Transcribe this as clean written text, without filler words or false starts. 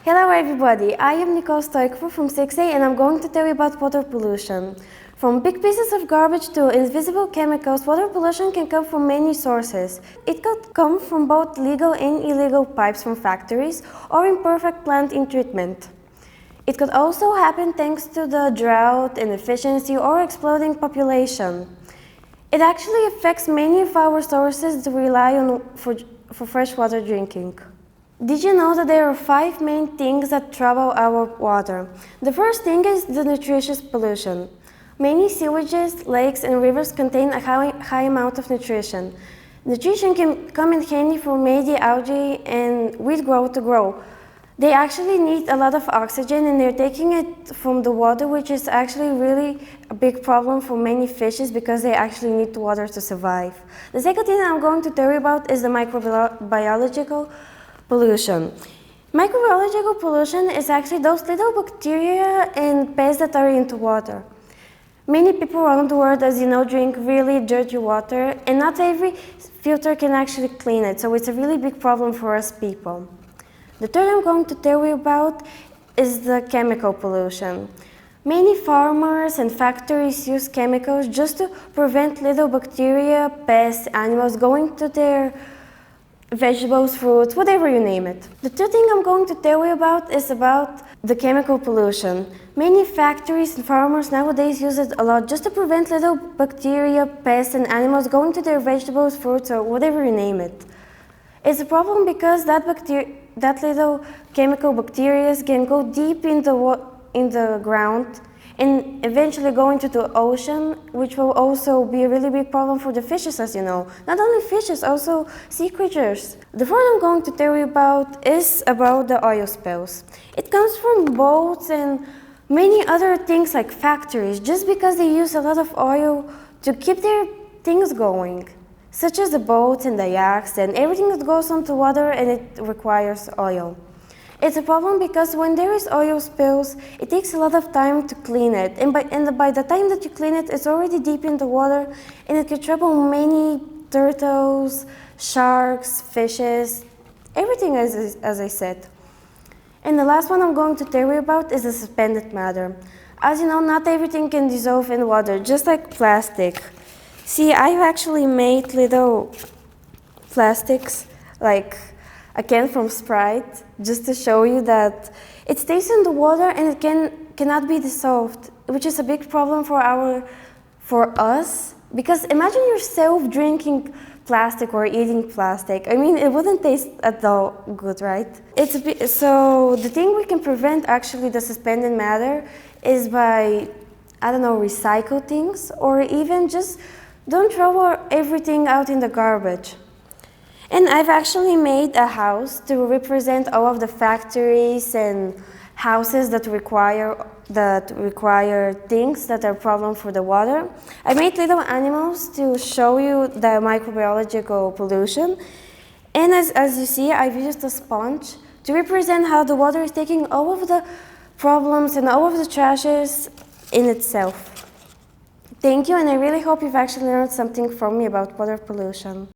Hello everybody, I am Nikol Stойkова from 6A and I'm going to tell you about water pollution. From big pieces of garbage to invisible chemicals, water pollution can come from many sources. It could come from both legal and illegal pipes from factories or imperfect plant in treatment. It could also happen thanks to the drought, inefficiency, or exploding population. It actually affects many of our sources that we rely on for fresh water drinking. Did you know that there are 5 main things that trouble our water? The first thing is the nutritious pollution. Many sewages, lakes, and rivers contain a high amount of nutrition. Nutrition can come in handy for many algae and weed growth to grow. They actually need a lot of oxygen and they're taking it from the water, which is actually really a big problem for many fishes because they actually need water to survive. The second thing I'm going to tell you about is the microbiological pollution. Microbiological pollution is actually those little bacteria and pests that are into water. Many people around the world, as you know, drink really dirty water, and not every filter can actually clean it, so it's a really big problem for us people. The third I'm going to tell you about is the chemical pollution. Many farmers and factories use chemicals just to prevent little bacteria, pests, animals going to their vegetables, fruits, whatever you name it. The third thing I'm going to tell you about is about the chemical pollution. Many factories and farmers nowadays use it a lot just to prevent little bacteria, pests, and animals going to their vegetables, fruits, or whatever you name it. It's a problem because that little chemical bacteria can go deep in the ground and eventually go into the ocean, which will also be a really big problem for the fishes, as you know. Not only fishes, also sea creatures. The fourth I'm going to tell you about is about the oil spills. It comes from boats and many other things like factories, just because they use a lot of oil to keep their things going, such as the boats and the yachts and everything that goes onto water and it requires oil. It's a problem because when there is oil spills, it takes a lot of time to clean it. And by the time that you clean it, it's already deep in the water and it can trouble many turtles, sharks, fishes, everything as I said. And the last one I'm going to tell you about is the suspended matter. As you know, not everything can dissolve in water, just like plastic. See, I've actually made little plastics like a can from Sprite, just to show you that it stays in the water and it cannot be dissolved, which is a big problem for us. Because imagine yourself drinking plastic or eating plastic. I mean, it wouldn't taste at all good, right? So the thing we can prevent actually the suspended matter is by, I don't know, recycle things, or even just don't throw everything out in the garbage. And I've actually made a house to represent all of the factories and houses that require things that are a problem for the water. I made little animals to show you the microbiological pollution. And as you see, I've used a sponge to represent how the water is taking all of the problems and all of the trashes in itself. Thank you, and I really hope you've actually learned something from me about water pollution.